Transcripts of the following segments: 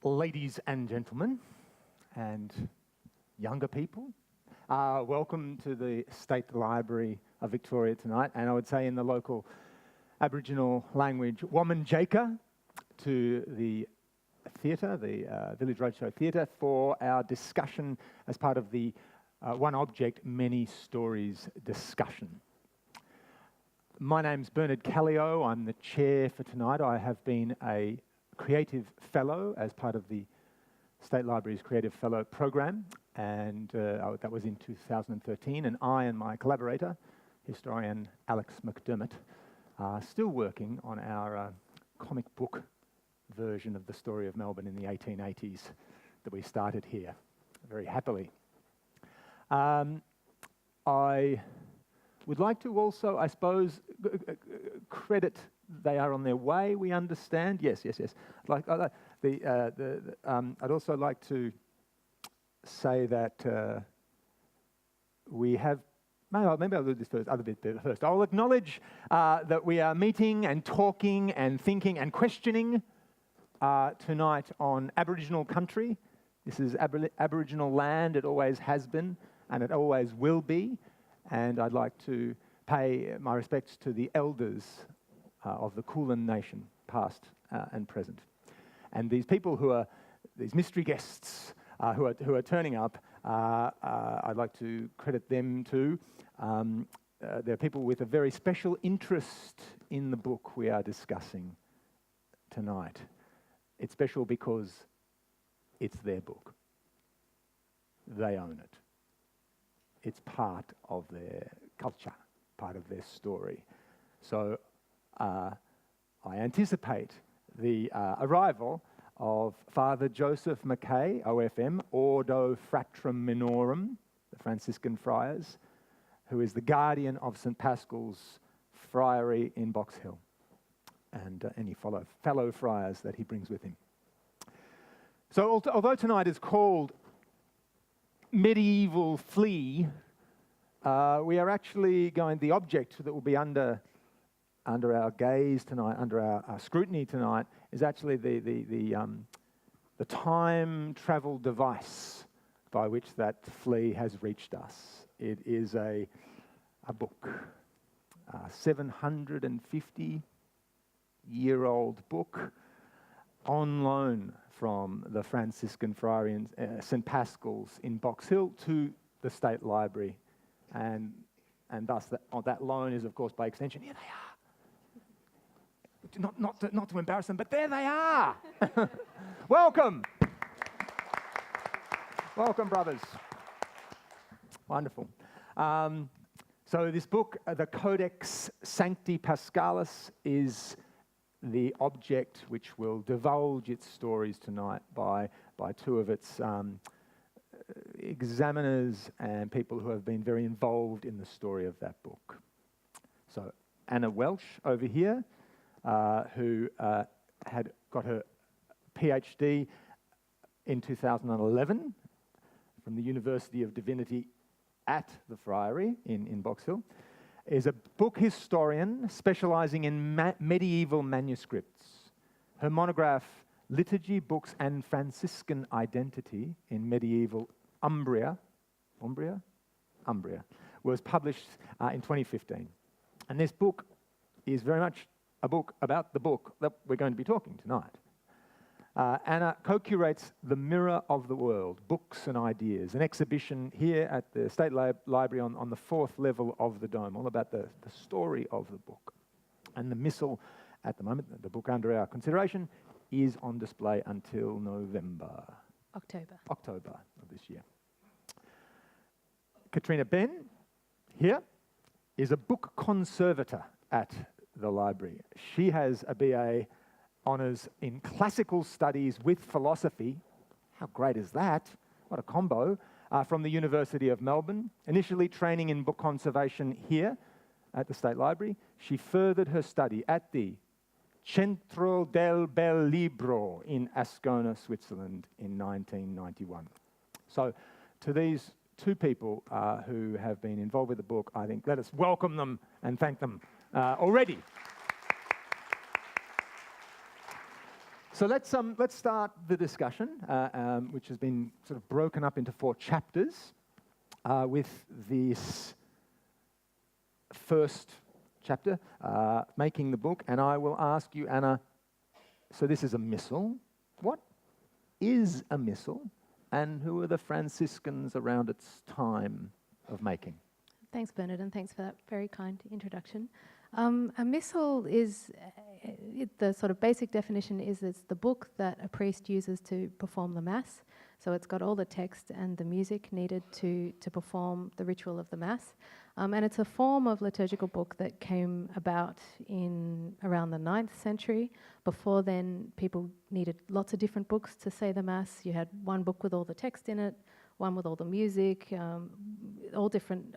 Ladies and gentlemen, and younger people, welcome to the State Library of Victoria tonight, and I would say in the local Aboriginal language, Wominjeka, to the theatre, the Village Roadshow Theatre, for our discussion as part of the One Object, Many Stories discussion. My name's Bernard Callio. I'm the chair for tonight. I have been a Creative Fellow as part of the State Library's Creative Fellow program, and that was in 2013, and I and my collaborator, historian Alex McDermott, are still working on our comic book version of the story of Melbourne in the 1880s that we started here very happily. I would like to also, I suppose, credit. They are on their way, we understand. Yes. I'd also like to say that we have. Maybe I'll do this first. Other bit first. I'll acknowledge that we are meeting and talking and thinking and questioning tonight on Aboriginal country. This is Aboriginal land. It always has been, and it always will be. And I'd like to pay my respects to the elders of the Kulin Nation, past and present. And these people who are, these mystery guests who are turning up, I'd like to credit them too. They're people with a very special interest in the book we are discussing tonight. It's special because it's their book. They own it. It's part of their culture, part of their story. So I anticipate the arrival of Father Joseph Mackay, OFM, Ordo Fratrum Minorum, the Franciscan Friars, who is the guardian of St. Pascal's Friary in Box Hill, and any fellow friars that he brings with him. So although tonight is called Medieval Flea, we are actually the object that will be under our gaze tonight, under our scrutiny tonight, is actually the time travel device by which that flea has reached us. It is a book, a 750-year-old book on loan from the Franciscan Friary in St. Pascal's in Box Hill to the State Library. And thus that loan is, of course, by extension, here they are. Not to embarrass them, but there they are. Welcome. Welcome, brothers. Wonderful. So this book, the Codex Sancti Pascalis, is the object which will divulge its stories tonight by two of its examiners and people who have been very involved in the story of that book. So Anna Welsh over here, who had got her PhD in 2011 from the University of Divinity at the Friary in Box Hill, is a book historian specialising in medieval manuscripts. Her monograph, Liturgy, Books and Franciscan Identity in Medieval Umbria, was published in 2015. And this book is very much a book about the book that we're going to be talking tonight. Anna co-curates The Mirror of the World, Books and Ideas, an exhibition here at the State Library on the fourth level of the dome, all about the story of the book. And the missal at the moment, the book under our consideration, is on display until October of this year. Katrina Ben, here, is a book conservator at the library. She has a BA honours in classical studies with philosophy. How great is that? What a combo. From the University of Melbourne. Initially training in book conservation here at the State Library. She furthered her study at the Centro del Bel Libro in Ascona, Switzerland in 1991. So to these two people who have been involved with the book, I think let us welcome them and thank them already. So let's start the discussion, which has been sort of broken up into 4 chapters, with this first chapter, making the book. And I will ask you, Anna, so this is a missal. What is a missal, and who are the Franciscans around its time of making? Thanks, Bernard, and thanks for that very kind introduction. A missal is, the sort of basic definition is it's the book that a priest uses to perform the Mass. So it's got all the text and the music needed to perform the ritual of the Mass. And it's a form of liturgical book that came about in around the 9th century. Before then, people needed lots of different books to say the Mass. You had one book with all the text in it, one with all the music, all different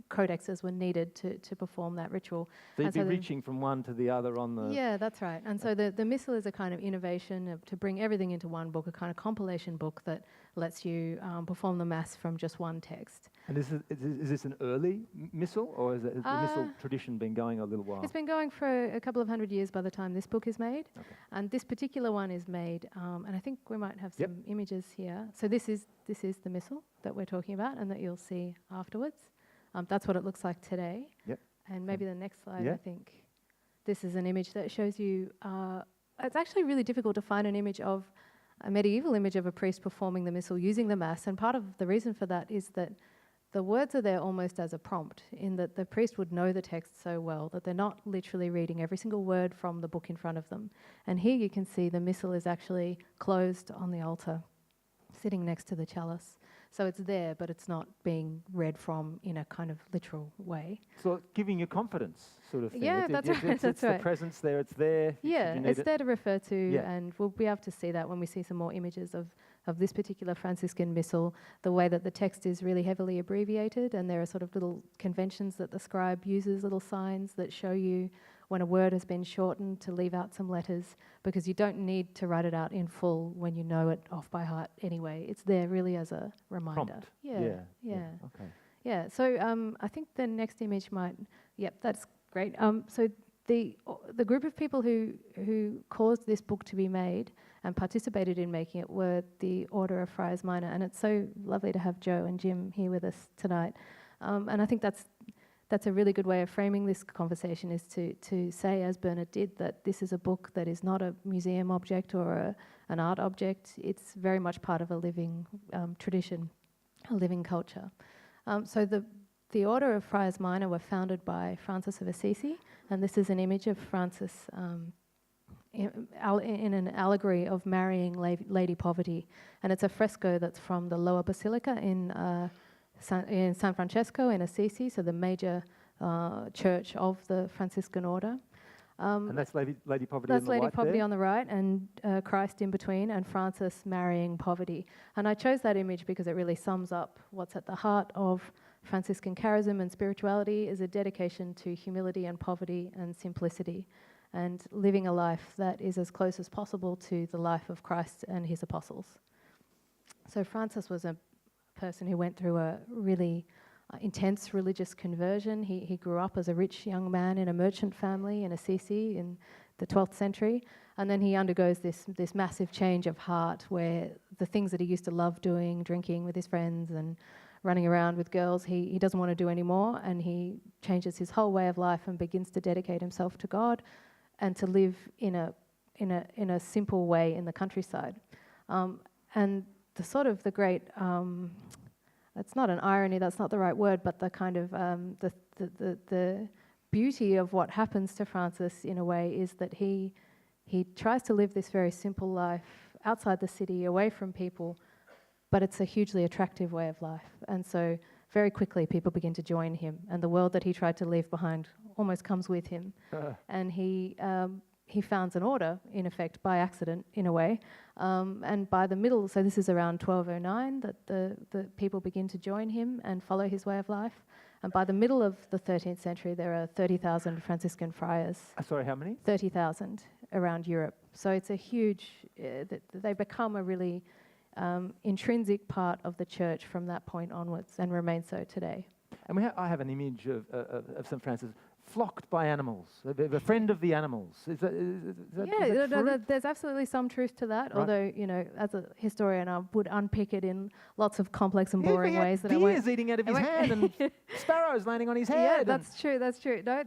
codexes were needed to perform that ritual. So you'd be reaching from one to the other on the... Yeah, that's right. And so the Missal is a kind of innovation to bring everything into one book, a kind of compilation book that lets you perform the Mass from just one text. And is this an early Missal, or has the Missal tradition been going a little while? It's been going for a couple of 100 years by the time this book is made. Okay. And this particular one is made, and I think we might have some images here. So this is the Missal that we're talking about and that you'll see afterwards. That's what it looks like today. Yep. And maybe the next slide, I think. This is an image that shows you, it's actually really difficult to find an image of, a medieval image of a priest performing the Missal using the Mass. And part of the reason for that is that the words are there almost as a prompt, in that the priest would know the text so well that they're not literally reading every single word from the book in front of them. And here you can see the Missal is actually closed on the altar, sitting next to the chalice. So it's there, but it's not being read from in a kind of literal way. So giving you confidence, sort of thing. Yeah, that's right. It's the presence there, it's there. Yeah, it's there to refer to, Yeah. and we'll be able to see that when we see some more images of this particular Franciscan Missal, the way that the text is really heavily abbreviated, and there are sort of little conventions that the scribe uses, little signs that show you when a word has been shortened to leave out some letters, because you don't need to write it out in full when you know it off by heart anyway. It's there really as a reminder. Prompt. Yeah. Okay. Yeah, so I think the next image might, yep, that's great. So the group of people who caused this book to be made and participated in making it were the Order of Friars Minor, and it's so lovely to have Joe and Jim here with us tonight. And I think that's a really good way of framing this conversation, is to say, as Bernard did, that this is a book that is not a museum object or an art object. It's very much part of a living tradition, a living culture. So the Order of Friars Minor were founded by Francis of Assisi, and this is an image of Francis in an allegory of marrying Lady Poverty. And it's a fresco that's from the Lower Basilica in San Francesco in Assisi, so the major church of the Franciscan Order. And that's Lady Poverty on the right. That's Lady Poverty on the right, and Christ in between, and Francis marrying poverty. And I chose that image because it really sums up what's at the heart of Franciscan charism and spirituality, is a dedication to humility and poverty and simplicity, and living a life that is as close as possible to the life of Christ and his apostles. So Francis was a person who went through a really intense religious conversion. He grew up as a rich young man in a merchant family in Assisi in the 12th century, and then he undergoes this massive change of heart, where the things that he used to love doing, drinking with his friends and running around with girls, he doesn't want to do anymore, and he changes his whole way of life and begins to dedicate himself to God and to live in a simple way in the countryside. And the sort of the great, it's not an irony, that's not the right word, but the kind of the beauty of what happens to Francis in a way is that he tries to live this very simple life outside the city, away from people, but it's a hugely attractive way of life. And so very quickly people begin to join him, and the world that he tried to leave behind almost comes with him. And he founds an order, in effect, by accident, in a way. And by the middle, so this is around 1209, that the people begin to join him and follow his way of life. And by the middle of the 13th century, there are 30,000 Franciscan friars. Sorry, how many? 30,000 around Europe. So it's a huge, they become a really intrinsic part of the church from that point onwards, and remain so today. And I have an image of St. Francis flocked by animals, a friend of the animals. Is that true? There's absolutely some truth to that. Right. Although, as a historian, I would unpick it in lots of complex and Yeah, boring he had ways that I won't. deers eating out of his won't- hand and sparrows landing on his head. Yeah, and- that's true. That's true. No,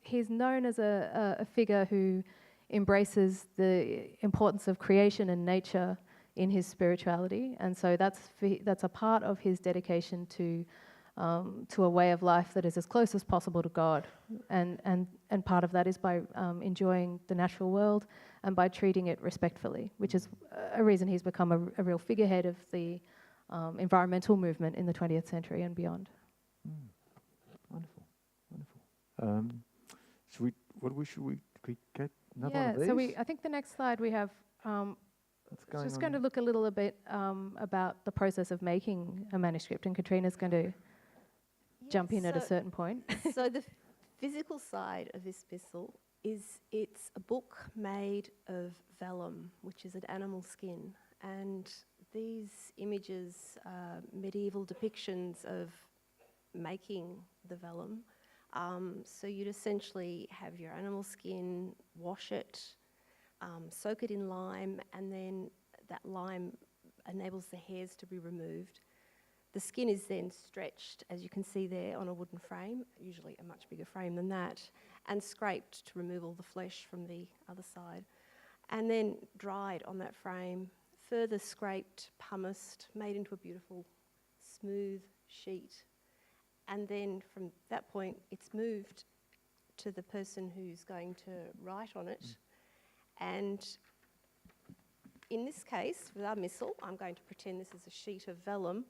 he's known as a figure who embraces the importance of creation and nature in his spirituality, and so that's a part of his dedication to a way of life that is as close as possible to God, and part of that is by enjoying the natural world and by treating it respectfully, which is a reason he's become a real figurehead of the environmental movement in the 20th century and beyond. Wonderful, wonderful. Should we get another one of these? So I think the next slide we have. Just going to look a little bit about the process of making a manuscript, and Katrina's going to jump in at a certain point. So the physical side of this missal is it's a book made of vellum, which is an animal skin, and these images are medieval depictions of making the vellum. So you'd essentially have your animal skin, wash it, soak it in lime, and then that lime enables the hairs to be removed. The skin is then stretched, as you can see there, on a wooden frame, usually a much bigger frame than that, and scraped to remove all the flesh from the other side, and then dried on that frame, further scraped, pumiced, made into a beautiful smooth sheet. And then from that point, it's moved to the person who's going to write on it. And in this case, with our missal, I'm going to pretend this is a sheet of vellum.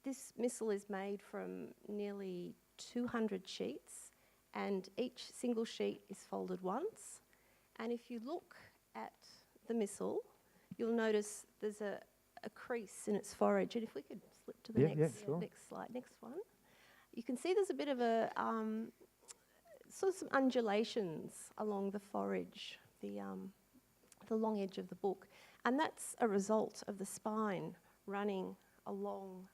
This missal is made from nearly 200 sheets, and each single sheet is folded once. And if you look at the missal, you'll notice there's a crease in its forage. And if we could flip to the next slide, next one, you can see there's a bit of a sort of some undulations along the forage, the long edge of the book, and that's a result of the spine running along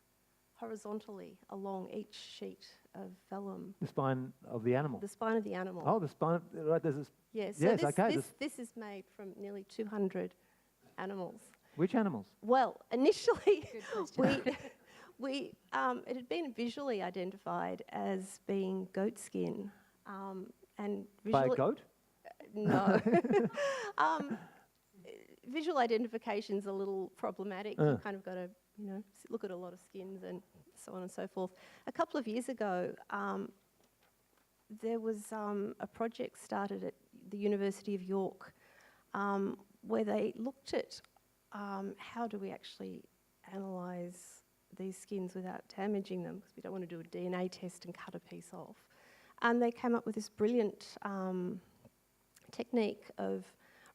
horizontally along each sheet of vellum. The spine of the animal. The spine of the animal. Oh, the spine. Right, there's this. Yes. So Yes. Okay. this is made from nearly 200 animals. Which animals? Well, initially, it had been visually identified as being goat skin, and By a goat? No. Visual identification's a little problematic. You've kind of got to, look at a lot of skins and so on and so forth. A couple of years ago, there was a project started at the University of York where they looked at how do we actually analyse these skins without damaging them, because we don't want to do a DNA test and cut a piece off. And they came up with this brilliant technique of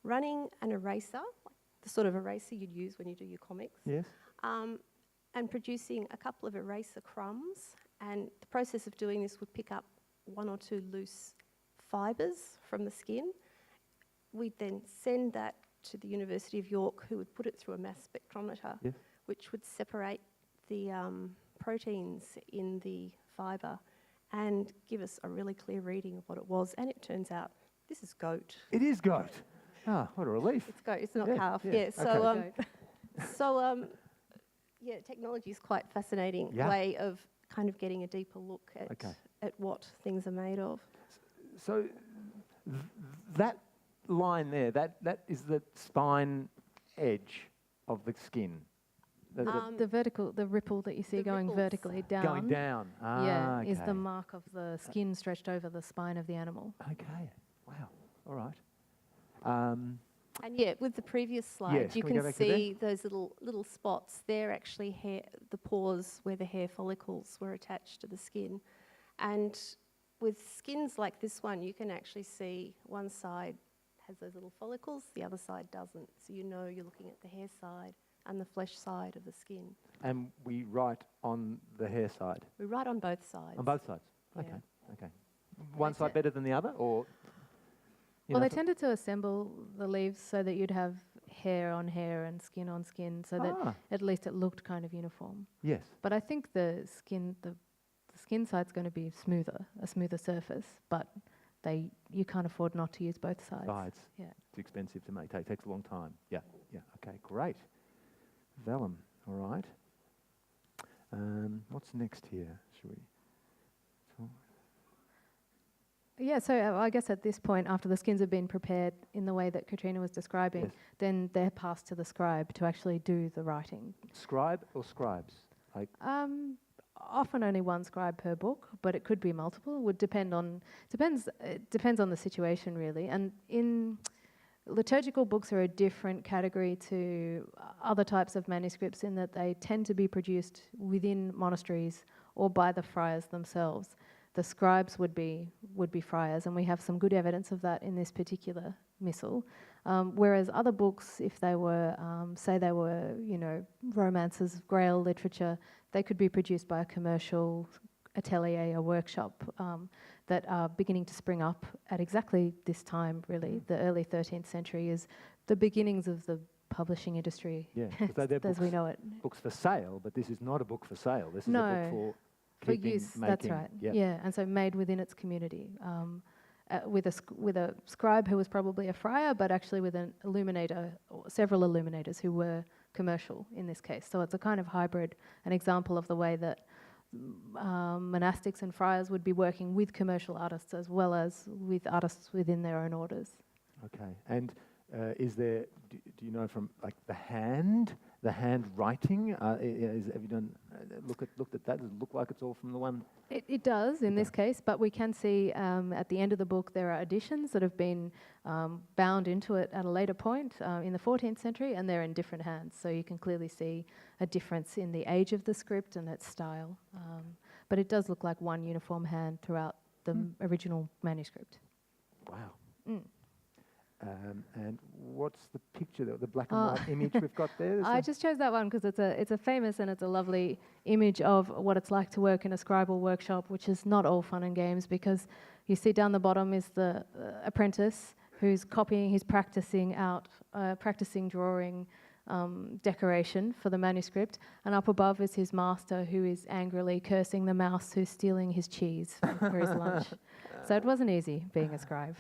running an eraser, like the sort of eraser you'd use when you do your comics, Yes. and producing a couple of eraser crumbs. And the process of doing this would pick up 1 or 2 loose fibres from the skin. We'd then send that to the University of York, who would put it through a mass spectrometer, Yes. which would separate the proteins in the fibre and give us a really clear reading of what it was. And it turns out this is goat. It is goat. Ah, what a relief. It's goat. It's not Yeah, calf. yeah, Yeah. So, okay. technology is quite fascinating Yeah. way of kind of getting a deeper look at what things are made of. So that line there, that is the spine edge of the skin. The ripple that you see The going ripples. vertically down. Going down. Ah, is the okay. mark of the skin stretched over the spine of the animal. Okay. Wow. All right. And with the previous slide, Yes, you can we go can back to there? see those little spots. They're actually the pores where the hair follicles were attached to the skin. And with skins like this one, you can actually see one side has those little follicles, the other side doesn't. So you're looking at the hair side and the flesh side of the skin. And we write on the hair side. We write on both sides. On both sides. Yeah. Okay. Okay. One side better than the other, or? Well, they tended to assemble the leaves so that you'd have hair on hair and skin on skin, so that at least it looked kind of uniform. Yes. But I think the skin skin side's going to be a smoother surface, but you can't afford not to use both sides. Yeah. It's expensive to make. Takes a long time. Yeah. Okay, great. Vellum, all right. What's next here? Should we? Yeah, so I guess at this point, after the skins have been prepared in the way that Katrina was describing, Yes. then they're passed to the scribe to actually do the writing. Scribe or scribes? Often only one scribe per book, but it could be multiple. It would depends on the situation, really. And in liturgical books are a different category to other types of manuscripts in that they tend to be produced within monasteries or by the friars themselves. The scribes would be friars, and we have some good evidence of that in this particular missal. Whereas other books, if they were, say they were, romances, Grail literature, they could be produced by a commercial atelier or workshop that are beginning to spring up at exactly this time, really. The early 13th century is the beginnings of the publishing industry, as we know it. Books for sale, but this is not a book for sale. This is a book for use, that's right. Yeah, and so made within its community, with a scribe who was probably a friar, but actually with an illuminator, or several illuminators who were commercial in this case. So it's a kind of hybrid, an example of the way that monastics and friars would be working with commercial artists as well as with artists within their own orders. Okay, and is there? Do you know from like the handwriting? Have you done looked at that? Does it look like it's all from the one? It does in this case, but we can see at the end of the book there are additions that have been bound into it at a later point in the 14th century, and they're in different hands. So you can clearly see a difference in the age of the script and its style. But it does look like one uniform hand throughout the original manuscript. Wow. And what's the picture, the black and white image we've got there? I just chose that one because it's a famous and it's a lovely image of what it's like to work in a scribal workshop, which is not all fun and games, because you see down the bottom is the apprentice who's copying, he's practicing drawing decoration for the manuscript, and up above is his master who is angrily cursing the mouse who's stealing his cheese for his lunch. So it wasn't easy being a scribe.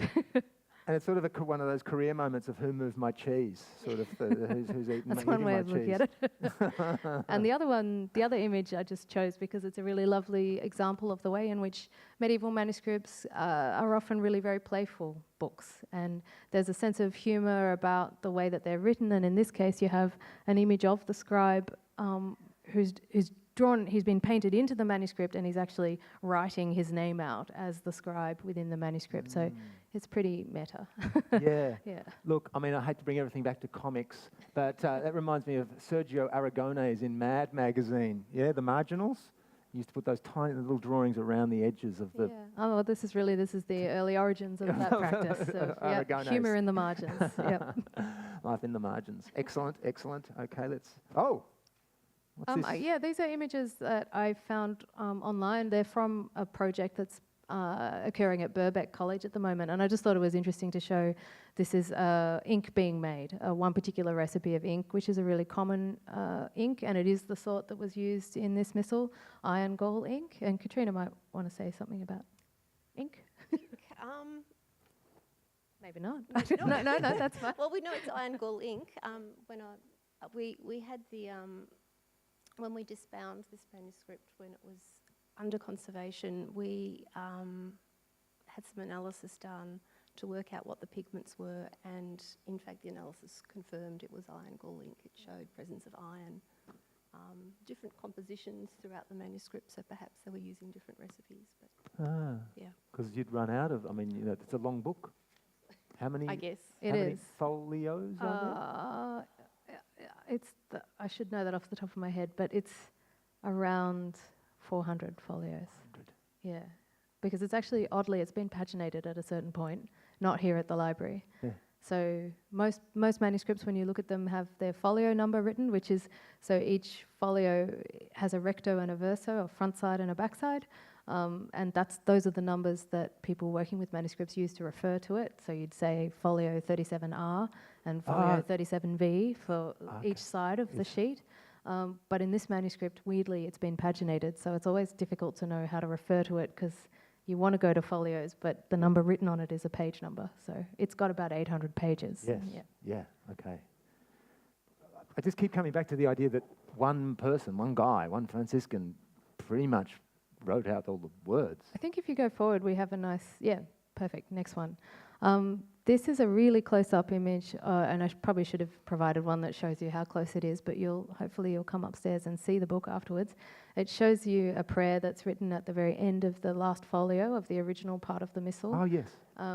And it's sort of one of those career moments of who moved my cheese, sort of who's eating That's my one way of cheese. looking at it. And the other image I just chose because it's a really lovely example of the way in which medieval manuscripts are often really very playful books. And there's a sense of humour about the way that they're written. And in this case, you have an image of the scribe who's drawn, he's been painted into the manuscript, and he's actually writing his name out as the scribe within the manuscript. So it's pretty meta. Yeah. Yeah. Look, I mean, I hate to bring everything back to comics, but that reminds me of Sergio Aragonés in Mad magazine. Yeah, the marginals. He used to put those tiny little drawings around the edges of the... Yeah. Oh, well, this is the early origins of that practice. Of, humour in the margins. Yep. Life in the margins. Excellent, excellent. Okay, let's... Oh! What's this? Yeah, these are images that I found online. They're from a project that's occurring at Birkbeck College at the moment, and I just thought it was interesting to show this is ink being made, one particular recipe of ink, which is a really common ink, and it is the sort that was used in this missal, iron gall ink. And Katrina might want to say something about ink. Maybe not. No, that's fine. Well, we know it's iron gall ink. We had the... when we disbound this manuscript when it was under conservation, we had some analysis done to work out what the pigments were, and in fact the analysis confirmed it was iron gall ink. It showed presence of iron, different compositions throughout the manuscript, so perhaps they were using different recipes. But yeah, because you'd run out of, it's a long book. How many? I guess it how is. Many folios are there? I should know that off the top of my head, but it's around 400 folios. 100. Yeah, because it's actually, oddly, it's been paginated at a certain point, not here at the library. Yeah. So most manuscripts, when you look at them, have their folio number written, which is, so each folio has a recto and a verso, a front side and a back side. And those are the numbers that people working with manuscripts use to refer to it. So you'd say folio 37R and folio 37V for each side of the sheet. But in this manuscript, weirdly, it's been paginated, so it's always difficult to know how to refer to it because you want to go to folios, but the number written on it is a page number. So it's got about 800 pages. Yes. Yeah. Yeah. Okay. I just keep coming back to the idea that one person, one guy, one Franciscan, pretty much wrote out all the words. I think if you go forward, we have a nice, perfect, next one. This is a really close-up image, and I probably should have provided one that shows you how close it is, but hopefully you'll come upstairs and see the book afterwards. It shows you a prayer that's written at the very end of the last folio of the original part of the Missal. Oh, yes.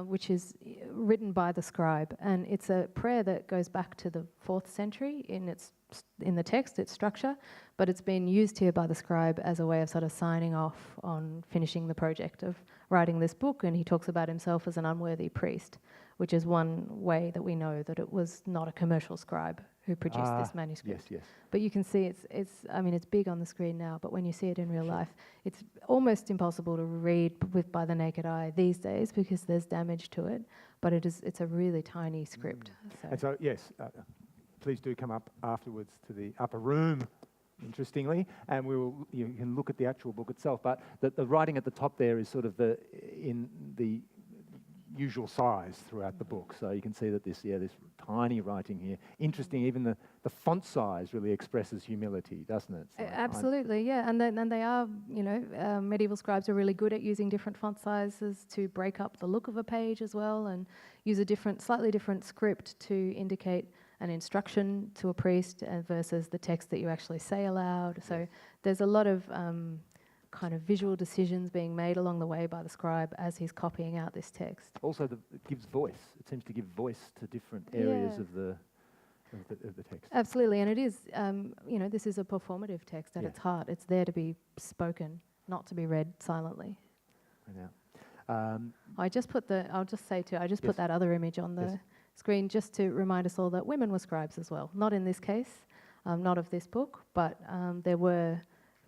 Which is written by the scribe, and it's a prayer that goes back to the 4th century in the text, its structure, but it's been used here by the scribe as a way of sort of signing off on finishing the project of writing this book, and he talks about himself as an unworthy priest, which is one way that we know that it was not a commercial scribe who produced this manuscript. Yes, yes. But you can see it's big on the screen now, but when you see it in real life, it's almost impossible to read by the naked eye these days because there's damage to it, but it's a really tiny script. And so, yes, please do come up afterwards to the upper room, interestingly, and you can look at the actual book itself, but the writing at the top there is sort of in the usual size throughout the book. So you can see that this tiny writing here. Interesting, even the font size really expresses humility, doesn't it? So absolutely, yeah. And they are, medieval scribes are really good at using different font sizes to break up the look of a page as well, and use a slightly different script to indicate an instruction to a priest versus the text that you actually say aloud. So there's a lot of kind of visual decisions being made along the way by the scribe as he's copying out this text. Also, it gives voice. It seems to give voice to different areas of the text. Absolutely, and it is, this is a performative text at its heart. It's there to be spoken, not to be read silently. I just put that other image on the screen just to remind us all that women were scribes as well. Not in this case, not of this book, but there were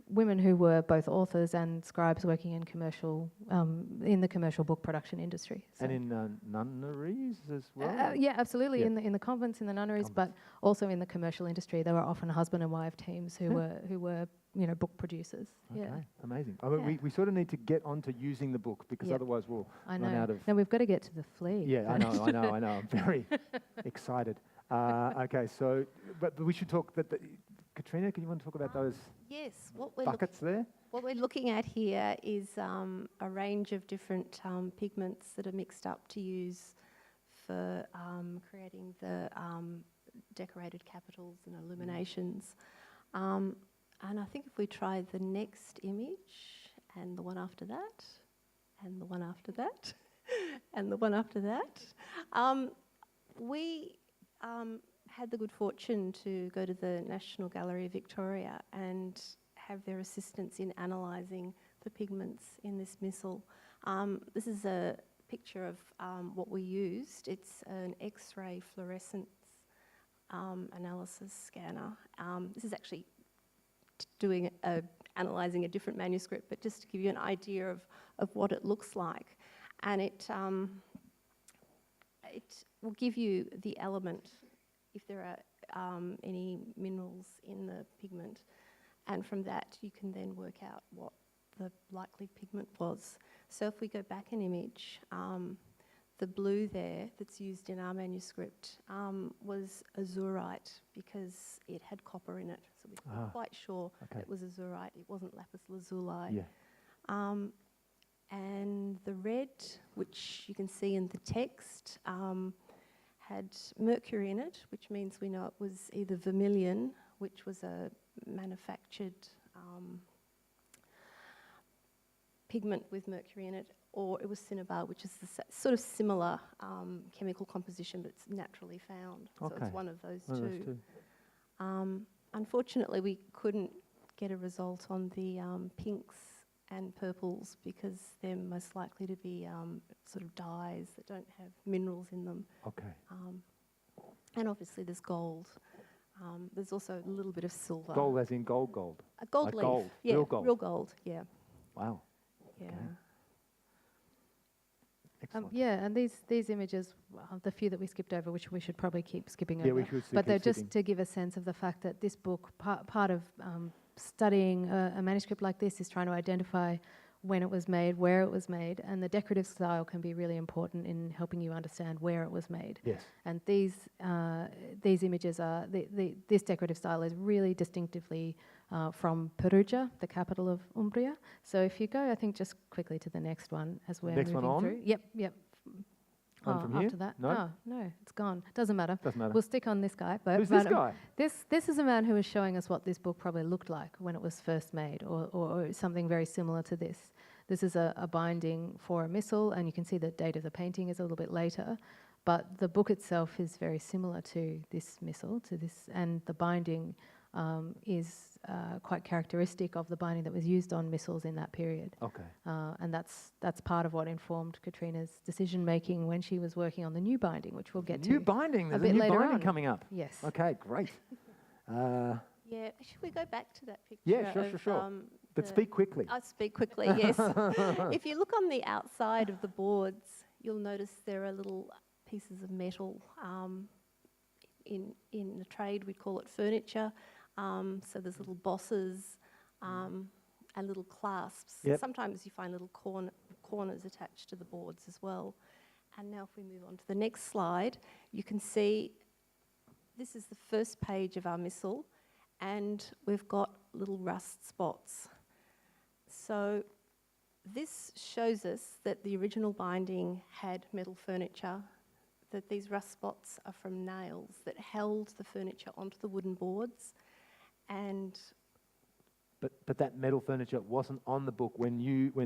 women who were both authors and scribes working in the commercial book production industry. So. And in nunneries as well? Absolutely. Yeah. In the convents, in the nunneries, but also in the commercial industry, there were often husband and wife teams who were book producers. Okay, amazing. I mean, we sort of need to get onto using the book because otherwise we'll run out of... No, we've got to get to the flea. Yeah, I know. I'm very excited. Okay, so, but we should talk... Katrina, can you want to talk about those buckets there? What we're looking at here is a range of different pigments that are mixed up to use for creating the decorated capitals and illuminations. And I think if we try the next image, and the one after that, and the one after that, and the one after that, we had the good fortune to go to the National Gallery of Victoria and have their assistance in analysing the pigments in this missal. This is a picture of what we used. It's an X-ray fluorescence analysis scanner. This is actually analysing a different manuscript, but just to give you an idea of what it looks like. And it will give you the element if there are any minerals in the pigment, and from that you can then work out what the likely pigment was. So if we go back an image, the blue there that's used in our manuscript was azurite because it had copper in it, so we're quite sure it was azurite. It wasn't lapis lazuli. Yeah. And the red, which you can see in the text, had mercury in it, which means we know it was either vermilion, which was a manufactured pigment with mercury in it, or it was cinnabar, which is sort of similar chemical composition, but it's naturally found. So it's one of those two. Unfortunately, we couldn't get a result on the pinks and purples because they're most likely to be sort of dyes that don't have minerals in them. Okay. And obviously there's gold. There's also a little bit of silver. Gold as in gold? A gold leaf. Gold. Yeah, real gold? Real gold, yeah. Wow. Yeah. Okay. Excellent. Yeah, and these images, the few that we skipped over, which we should probably keep skipping over. Yeah, we should But they're keep just skipping. to give a sense of the fact that this book, part of studying a manuscript like this is trying to identify when it was made, where it was made, and the decorative style can be really important in helping you understand where it was made. Yes. And these images are, this decorative style is really distinctively from Perugia, the capital of Umbria. So if you go, I think, just quickly to the next one as we're Next moving one on? through. Yep. On from here? After that? No? No, it's gone. Doesn't matter. Doesn't matter. We'll stick on this guy. But Who's this guy? This is a man who is showing us what this book probably looked like when it was first made, or something very similar to this. This is a binding for a missal, and you can see the date of the painting is a little bit later. But the book itself is very similar to this missal, and the binding is quite characteristic of the binding that was used on missals in that period. Okay. And that's part of what informed Katrina's decision making when she was working on the new binding, which we'll get New to binding. There's a bit new later binding on. coming up. Yes. Okay, great. Yeah, should we go back to that picture? Yeah, sure. of, But speak quickly. I'll speak quickly, yes. If you look on the outside of the boards, you'll notice there are little pieces of metal. In the trade, we call it furniture. So there's little bosses and little clasps. Yep. Sometimes you find little corners attached to the boards as well. And now if we move on to the next slide, you can see this is the first page of our missal, and we've got little rust spots. So this shows us that the original binding had metal furniture, that these rust spots are from nails that held the furniture onto the wooden boards. And But that metal furniture wasn't on the book when this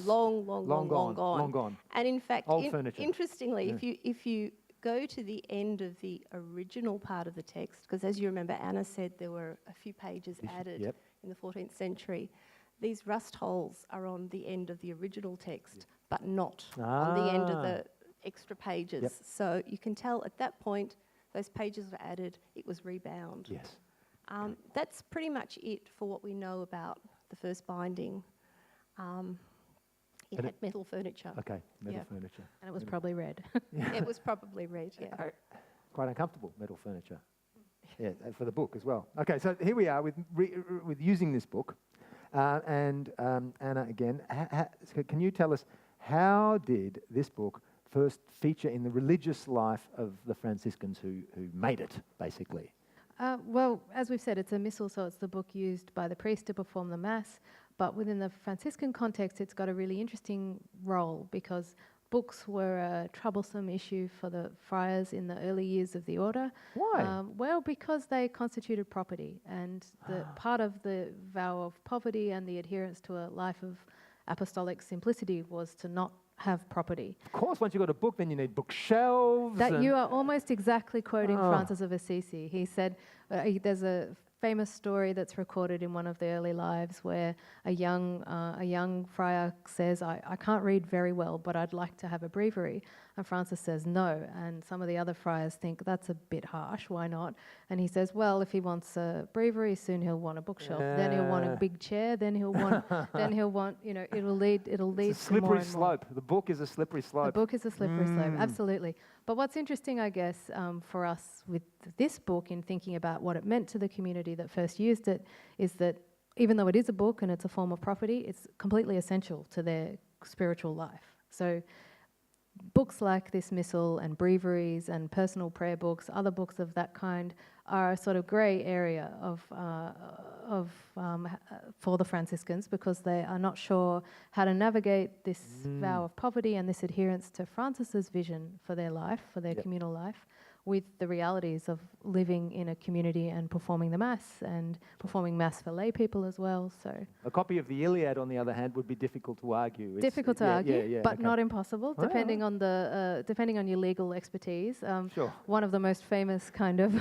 long gone. And in fact, Old furniture. interestingly, Yeah. if you go to the end of the original part of the text, because as you remember, Anna said there were a few pages added Yep. in the 14th century. These rust holes are on the end of the original text, but not on the end of the extra pages. Yep. So you can tell at that point those pages were added, it was rebound. Yes. That's pretty much it for what we know about the first binding. It had metal furniture. Okay, metal Yeah. furniture. And it was probably red. It was probably red, yeah. Quite uncomfortable metal furniture. Yeah, for the book as well. Okay, so here we are with using this book. And Anna, again, so can you tell us, how did this book first feature in the religious life of the Franciscans who made it, basically? Well, as we've said, it's a missal, so it's the book used by the priest to perform the Mass. But within the Franciscan context, it's got a really interesting role because books were a troublesome issue for the friars in the early years of the order. Why? Well, because they constituted property, and the part of the vow of poverty and the adherence to a life of apostolic simplicity was to not have property. Of course, once you've got a book, then you need bookshelves. That you are almost exactly quoting Francis of Assisi. He said, there's a famous story that's recorded in one of the early lives where a young friar says, I can't read very well, but I'd like to have a breviary. And Francis says no, and some of the other friars think that's a bit harsh, why not? And he says, well, if he wants a breviary, soon he'll want a bookshelf, then he'll want a big chair, then he'll want, it'll lead it's a to more slippery and more. slope. The book is a slippery slope. The book is a slippery slope, absolutely. But what's interesting, I guess, for us with this book in thinking about what it meant to the community that first used it is that even though it is a book and it's a form of property, it's completely essential to their spiritual life. So books like this missal and breviaries and personal prayer books, other books of that kind, are a sort of grey area for the Franciscans because they are not sure how to navigate this vow of poverty and this adherence to Francis's vision for their life, for their communal life, with the realities of living in a community and performing the Mass and performing Mass for lay people as well. So a copy of the Iliad, on the other hand, would be difficult to argue. Difficult to argue, but okay. not impossible, depending on your legal expertise. Sure. One of the most famous kind of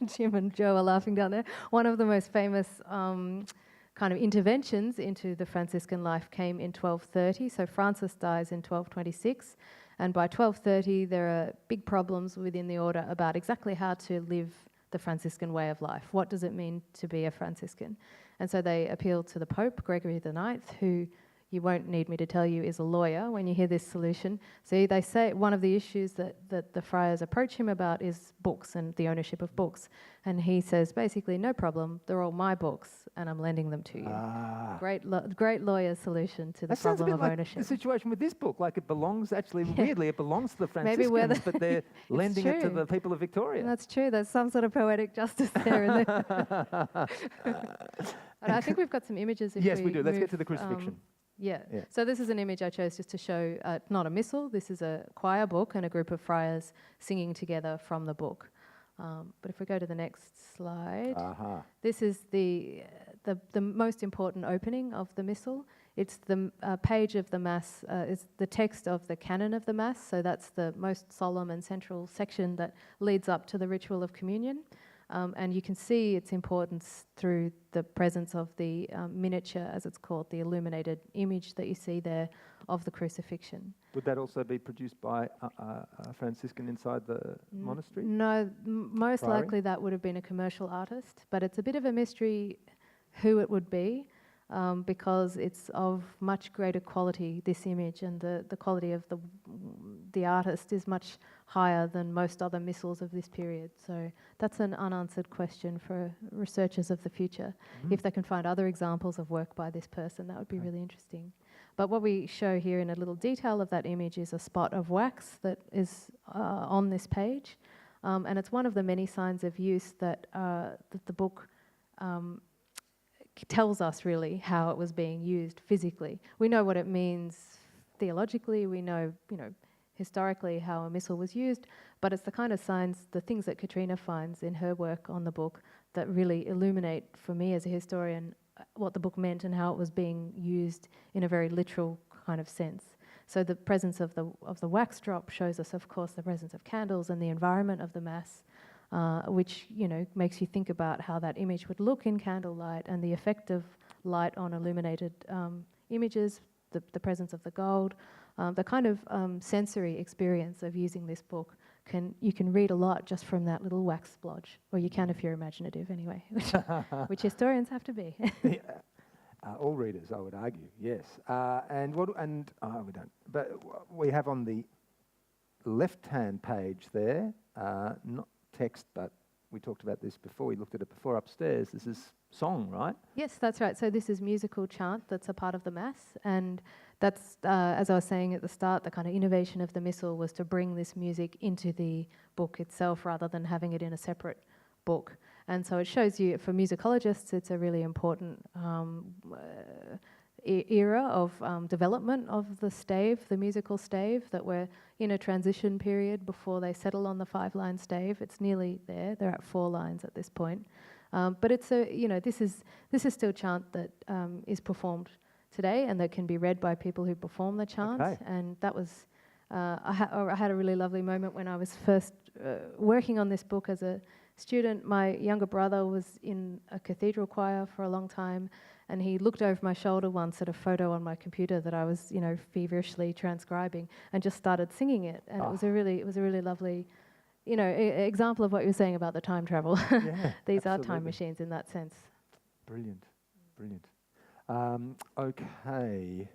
Jim and Joe are laughing down there. One of the most famous kind of interventions into the Franciscan life came in 1230. So Francis dies in 1226. And by 1230, there are big problems within the order about exactly how to live the Franciscan way of life. What does it mean to be a Franciscan? And so they appealed to the Pope, Gregory IX, who you won't need me to tell you, is a lawyer when you hear this solution. So they say one of the issues that the friars approach him about is books and the ownership of books. And he says, basically, no problem, they're all my books and I'm lending them to you. Great lawyer solution to the That sounds a problem bit of like ownership. the situation with this book. Like it belongs, actually, weirdly, it belongs to the Maybe we're Franciscans, but they're lending it to true. the people of Victoria. That's true. There's some sort of poetic justice there. And I think we've got some images. If Yes, we do. Let's get move, to the crucifixion. Yeah. Yeah. So this is an image I chose just to show, not a missal. This is a choir book and a group of friars singing together from the book. But if we go to the next slide, this is the most important opening of the missal. It's the page of the Mass, it's the text of the canon of the Mass, so that's the most solemn and central section that leads up to the ritual of communion. And you can see its importance through the presence of the miniature, as it's called, the illuminated image that you see there of the crucifixion. Would that also be produced by a Franciscan inside the monastery? No, most Priory? likely that would have been a commercial artist, but it's a bit of a mystery who it would be. Because it's of much greater quality, this image, and the quality of the artist is much higher than most other missals of this period. So that's an unanswered question for researchers of the future. If they can find other examples of work by this person, that would be really interesting. But what we show here in a little detail of that image is a spot of wax that is on this page. And it's one of the many signs of use that the book tells us really how it was being used physically. We know what it means theologically, we know, historically how a missal was used, but it's the kind of signs, the things that Katrina finds in her work on the book that really illuminate for me as a historian what the book meant and how it was being used in a very literal kind of sense. So the presence of the wax drop shows us, of course, the presence of candles and the environment of the Mass, which makes you think about how that image would look in candlelight and the effect of light on illuminated images, the presence of the gold, the kind of sensory experience of using this book. You can read a lot just from that little wax splodge, or you can if you're imaginative anyway, which historians have to be. All readers, I would argue, yes. We don't. But we have on the left-hand page there, not text, but we talked about this before, we looked at it before upstairs, this is song, right? Yes, that's right. So this is musical chant that's a part of the Mass, and that's, as I was saying at the start, the kind of innovation of the Missal was to bring this music into the book itself rather than having it in a separate book. And so it shows you, for musicologists, it's a really important era of development of the stave, the musical stave, that we're in a transition period before they settle on the 5-line stave. It's nearly there. They're at 4 lines at this point. But it's this is still chant that is performed today and that can be read by people who perform the chant. Okay. And that was, I had a really lovely moment when I was first working on this book as a student. My younger brother was in a cathedral choir for a long time, and he looked over my shoulder once at a photo on my computer that I was, feverishly transcribing, and just started singing it. And it was a really lovely, example of what you were saying about the time travel. Yeah, These are absolutely. time machines in that sense. Brilliant. Okay.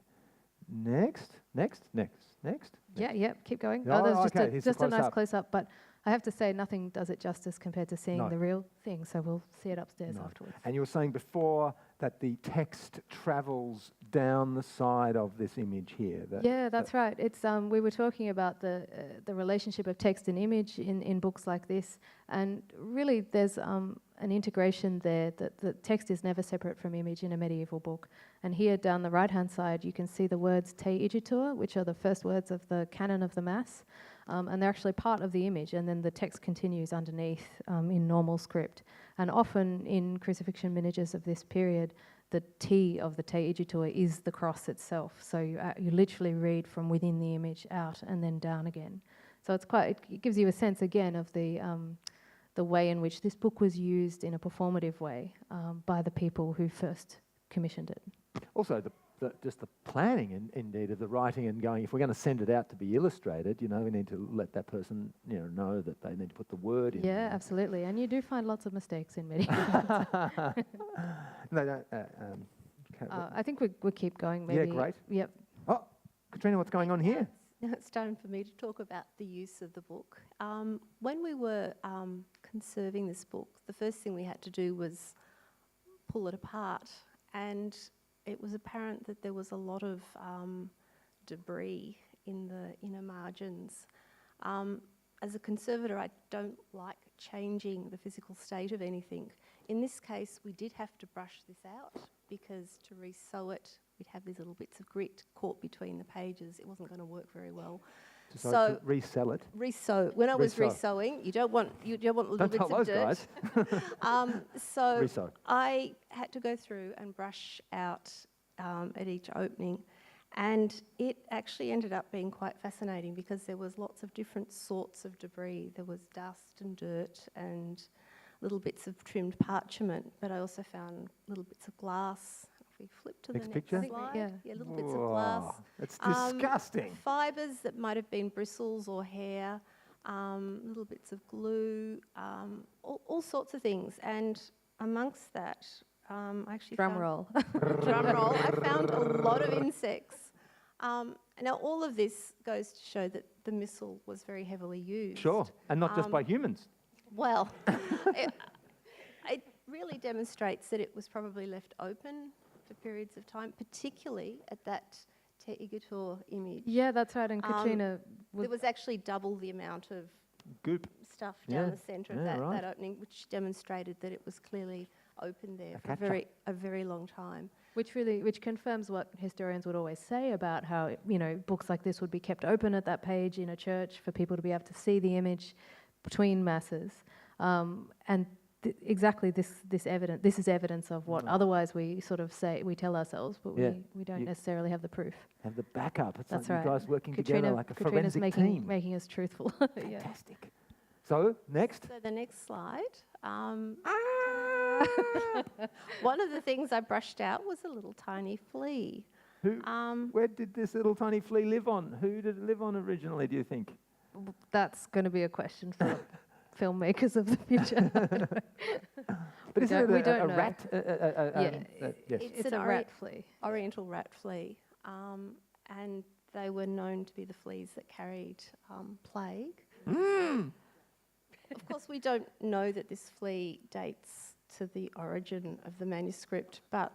Next. Yeah, keep going. Oh, There's okay, here's the just a nice close-up. close-up, but I have to say nothing does it justice compared to seeing No. the real thing, so we'll see it upstairs No. afterwards. And you were saying before that the text travels down the side of this image here. Yeah, that's right. It's we were talking about the relationship of text and image in books like this, and really there's an integration there that the text is never separate from image in a medieval book. And here down the right-hand side, you can see the words te igitur, which are the first words of the canon of the Mass, and they're actually part of the image, and then the text continues underneath in normal script. And often in crucifixion miniatures of this period, the T of the te igitur is the cross itself. So you literally read from within the image out and then down again. So it gives you a sense again of the way in which this book was used in a performative way by the people who first commissioned it. Also, just the planning, indeed, of the writing and going, if we're going to send it out to be illustrated, we need to let that person, know that they need to put the word in. Yeah, absolutely. And you do find lots of mistakes in medieval. Okay. I think we'll keep going. Maybe. great. Yep. Oh, Katrina, what's going on here? Now it's time for me to talk about the use of the book. When we were conserving this book, the first thing we had to do was pull it apart, and it was apparent that there was a lot of debris in the inner margins. As a conservator, I don't like changing the physical state of anything. In this case, we did have to brush this out because to re-sew it, we'd have these little bits of grit caught between the pages. It wasn't going to work very well. So to resell it. Re-sew. When I was Re-sew. re-sewing, you don't want little Don't bits tell of those dirt. guys. So Re-sew. I had to go through and brush out at each opening, and it actually ended up being quite fascinating because there was lots of different sorts of debris. There was dust and dirt and little bits of trimmed parchment, but I also found little bits of glass. If we flip to Next the picture? next slide, Yeah. little bits of glass. Whoa, it's disgusting. Fibres that might have been bristles or hair, little bits of glue, all sorts of things. And amongst that, I actually Drum found roll. drum roll. I found a lot of insects. Now, all of this goes to show that the missile was very heavily used. Sure, and not just by humans. Well, it really demonstrates that it was probably left open for periods of time, particularly at that Te Igator image. Yeah, that's right. And Katrina There was actually double the amount of Goop. stuff down Yeah. the centre of Yeah, that, right. that opening, which demonstrated that it was clearly open there for catch-up. a very long time. which confirms what historians would always say about how books like this would be kept open at that page in a church for people to be able to see the image between masses, and exactly this is evidence of what otherwise we sort of say, we tell ourselves, but Yeah. we don't necessarily have the proof. Have the backup. It's That's like right. you guys working together like a Katrina's forensic making team. making us truthful. Yeah. Fantastic. So, next. So the next slide. One of the things I brushed out was a little tiny flea. Where did this little tiny flea live on? Who did it live on originally, do you think? That's going to be a question for filmmakers of the future. But isn't we it don't a know. rat? Yes. It's It's an a rat flea. oriental rat flea, and they were known to be the fleas that carried plague. Of course, we don't know that this flea dates to the origin of the manuscript, but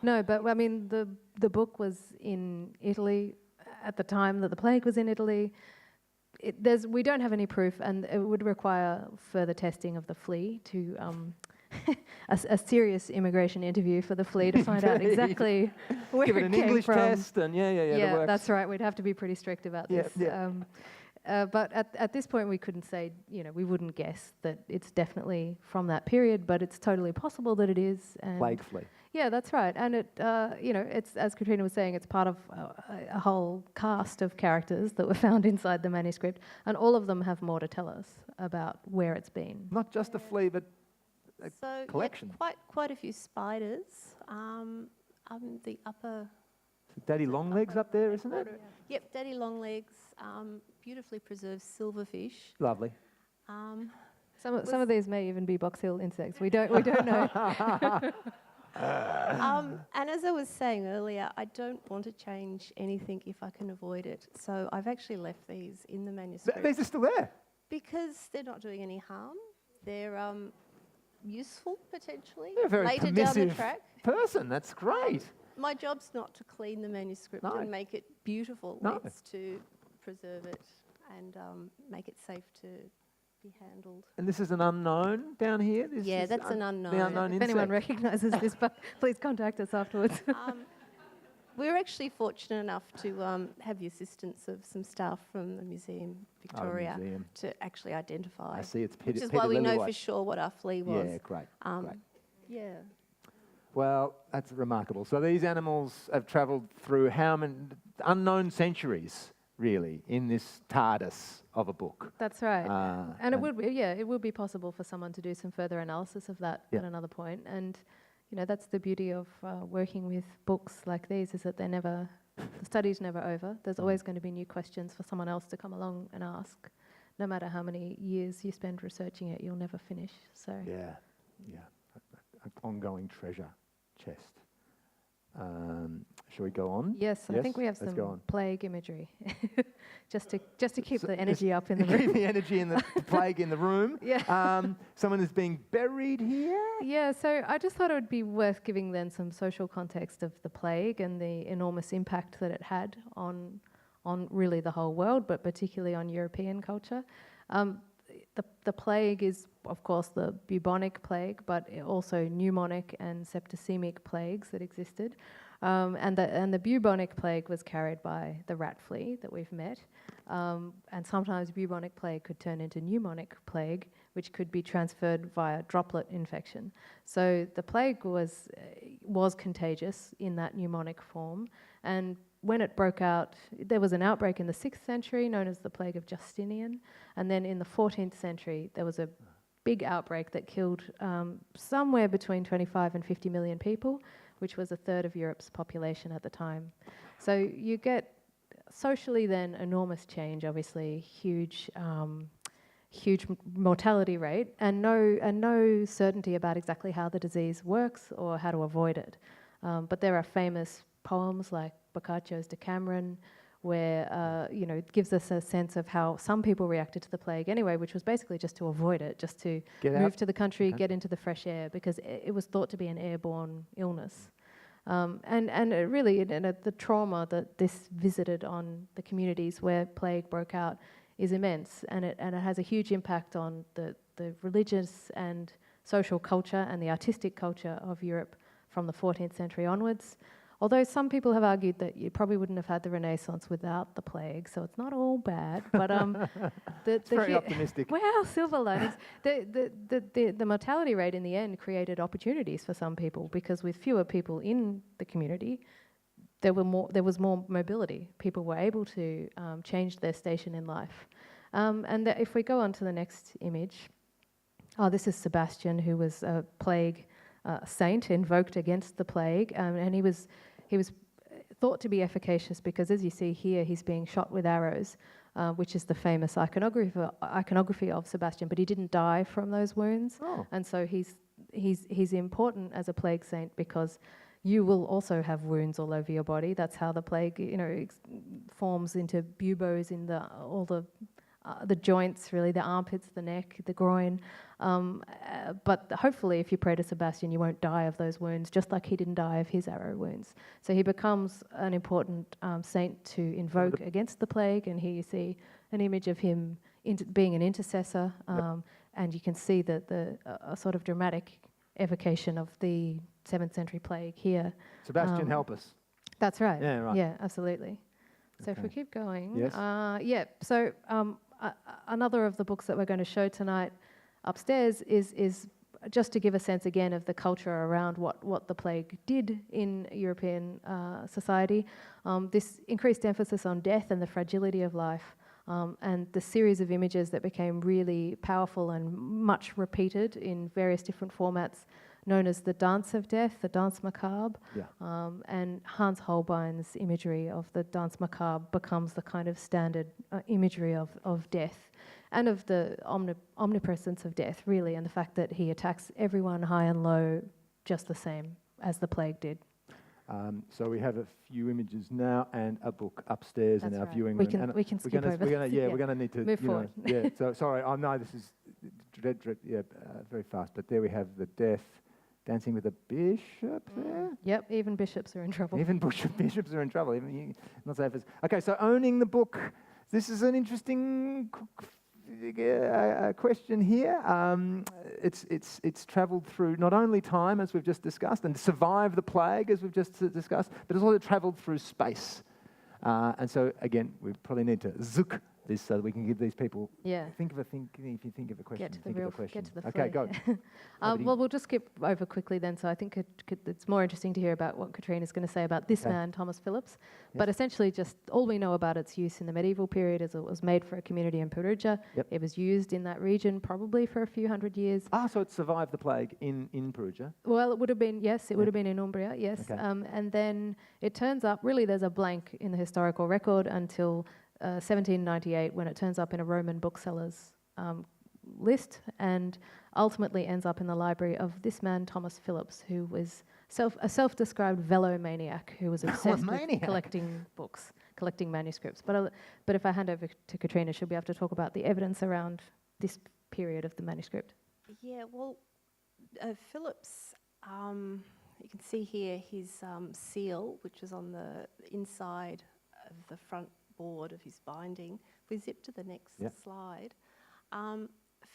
No, but I mean, the book was in Italy at the time that the plague was in Italy. We don't have any proof, and it would require further testing of the flea to a serious immigration interview for the flea to find out Indeed. exactly where Give it it an came English from. test, and the works. That's right. We'd have to be pretty strict about Yeah, this. yeah. But at this point, we couldn't say, we wouldn't guess that it's definitely from that period, but it's totally possible that it is. And Plague flea. yeah, that's right. And it, it's, as Katrina was saying, it's part of a whole cast of characters that were found inside the manuscript, and all of them have more to tell us about where it's been. Not just a flea, but a so collection. Yeah, quite a few spiders. The upper. Daddy Longlegs up there, isn't it? quarter. Yep, daddy longlegs, beautifully preserved silverfish. Lovely. Some of these may even be Box Hill insects. We don't know. And as I was saying earlier, I don't want to change anything if I can avoid it. So I've actually left these in the manuscript These are still there. because they're not doing any harm. They're useful potentially You're a very later down the permissive track. person. That's great. My job's not to clean the manuscript No. and make it beautiful. No. It's to preserve it and make it safe to be handled. And this is an unknown down here? This Yeah, is that's an unknown. The unknown If insect. anyone recognises this, please contact us afterwards. We're actually fortunate enough to have the assistance of some staff from the Museum Victoria museum. to actually identify. I see it's Which Peter is why we know for Lillywhite. sure what our flea was. Yeah, great. Great. Yeah. Well, that's remarkable. So these animals have travelled through how many unknown centuries, really, in this TARDIS of a book. That's right. And it would be possible for someone to do some further analysis of that Yeah. at another point. And that's the beauty of working with books like these, is that the study's never over. There's always going to be new questions for someone else to come along and ask. No matter how many years you spend researching it, you'll never finish. So Yeah, yeah. An ongoing treasure chest. Shall we go on? Yes, I think we have let's go some on. plague imagery, just to keep the energy up in the Keep room. the energy in the plague in the room. Yeah. Someone is being buried here. Yeah, so I just thought it would be worth giving then some social context of the plague and the enormous impact that it had on really the whole world, but particularly on European culture. The plague is, of course, the bubonic plague, but also pneumonic and septicemic plagues that existed. And the bubonic plague was carried by the rat flea that we've met. And sometimes bubonic plague could turn into pneumonic plague, which could be transferred via droplet infection. So the plague was contagious in that pneumonic form. And when it broke out, there was an outbreak in the 6th century known as the Plague of Justinian. And then in the 14th century, there was a big outbreak that killed somewhere between 25 and 50 million people, which was a third of Europe's population at the time. So you get socially then enormous change, obviously, huge mortality rate, and no certainty about exactly how the disease works or how to avoid it. But there are famous poems like Boccaccio's Decameron, where it gives us a sense of how some people reacted to the plague anyway, which was basically just to avoid it, just to move to the country, get into the fresh air, because it was thought to be an airborne illness. And it really, the trauma that this visited on the communities where plague broke out is immense, and it has a huge impact on the religious and social culture and the artistic culture of Europe from the 14th century onwards. Although some people have argued that you probably wouldn't have had the Renaissance without the plague, so it's not all bad. But it's very optimistic. Well, silver linings. The mortality rate in the end created opportunities for some people, because with fewer people in the community, there was more mobility. People were able to change their station in life. If we go on to the next image, this is Sebastian, who was a plague saint invoked against the plague, and he was thought to be efficacious because, as you see here, he's being shot with arrows, which is the famous iconography of Sebastian. But he didn't die from those wounds, and so he's important as a plague saint because you will also have wounds all over your body. That's how the plague, forms into buboes in all the joints, really, the armpits, the neck, the groin. But hopefully, if you pray to Sebastian, you won't die of those wounds, just like he didn't die of his arrow wounds. So he becomes an important saint to invoke against the plague, and here you see an image of him being an intercessor, and you can see a sort of dramatic evocation of the 7th century plague here. Sebastian, help us. That's right. Yeah, right. Yeah, absolutely. So if we keep going. Yes. So another of the books that we're going to show tonight upstairs is just to give a sense again of the culture around what the plague did in European society. This increased emphasis on death and the fragility of life, and the series of images that became really powerful and much repeated in various different formats, known as the Dance of Death, the Dance Macabre, and Hans Holbein's imagery of the Dance Macabre becomes the kind of standard imagery of death and of the omnipresence of death, really, and the fact that he attacks everyone high and low just the same as the plague did. So we have a few images now and a book upstairs in our viewing room. We can skip over. We're going to need to move forward. So sorry, no, this is very fast. But there we have the death. Dancing with a bishop there? Yep, even bishops are in trouble. Even bishops are in trouble. Not safe as. Okay, so owning the book. This is an interesting question here. It's travelled through not only time, as we've just discussed, and survived the plague, as we've just discussed, but it's also travelled through space. And so, again, we probably need to zook this so that we can give these people. Think of a question. Get to the okay, go. Well, we'll just skip over quickly then. So I think it's more interesting to hear about what Katrina's going to say about this man, Thomas Phillips. But essentially, just all we know about its use in the medieval period is it was made for a community in Perugia. It was used in that region probably for a few hundred years. So it survived the plague in Perugia? Well, it would have been, yes, it would have been in Umbria, yes. Okay. And then it turns up, really there's a blank in the historical record until 1798, when it turns up in a Roman bookseller's list and ultimately ends up in the library of this man, Thomas Phillips, who was a self-described velomaniac who was obsessed with Velomaniac? collecting books, collecting manuscripts. But if I hand over to Katrina, she'll be able to talk about the evidence around this period of the manuscript. Yeah, well, Philip's, you can see here his seal, which is on the inside of the front board of his binding. If we zip to the next slide,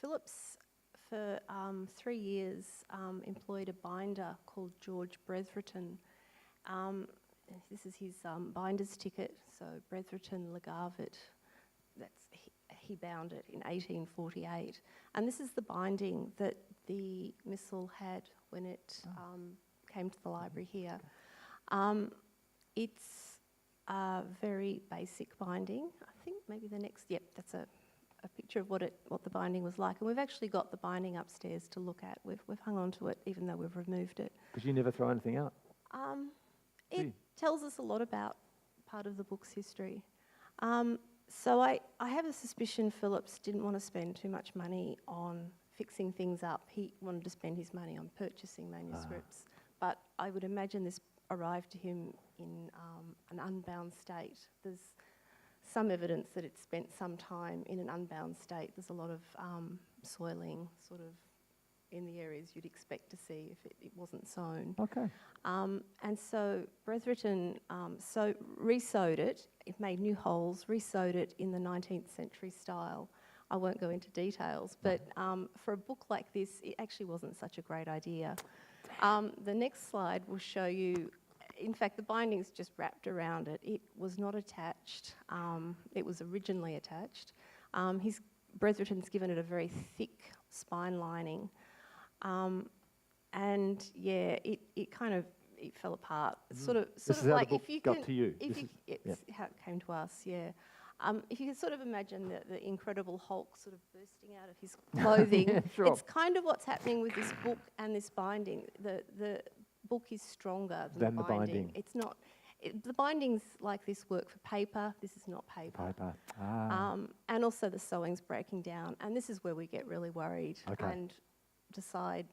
Philip's for 3 years employed a binder called George Bretherton. This is his binder's ticket, so Bretherton Legavit. He bound it in 1848. And this is the binding that the missal had when it came to the library here. It's a very basic binding. I think maybe the next, that's a picture of what the binding was like. And we've actually got the binding upstairs to look at. We've hung on to it even though we've removed it. Because you never throw anything out. It tells us a lot about part of the book's history. So I have a suspicion Phillips didn't want to spend too much money on fixing things up. He wanted to spend his money on purchasing manuscripts. But I would imagine this arrived to him in an unbound state. There's some evidence that it spent some time in an unbound state. There's a lot of soiling sort of in the areas you'd expect to see if it wasn't sewn. Okay. And so Bretherton re-sewed it. It made new holes, re-sewed it in the 19th century style. I won't go into details, but for a book like this, it actually wasn't such a great idea. The next slide will show you, in fact, the binding's just wrapped around it. It was not attached. It was originally attached. Bretherton's given it a very thick spine lining. And yeah, it kind of fell apart. It's sort of This is like how the book if you got can, to you. it's how it came to us. Yeah. If you can sort of imagine the Incredible Hulk sort of bursting out of his clothing, Sure. it's kind of what's happening with this book and this binding. The book is stronger than the binding. It's not. The bindings like this work for paper. This is not paper. And also the sewing's breaking down, and this is where we get really worried and decide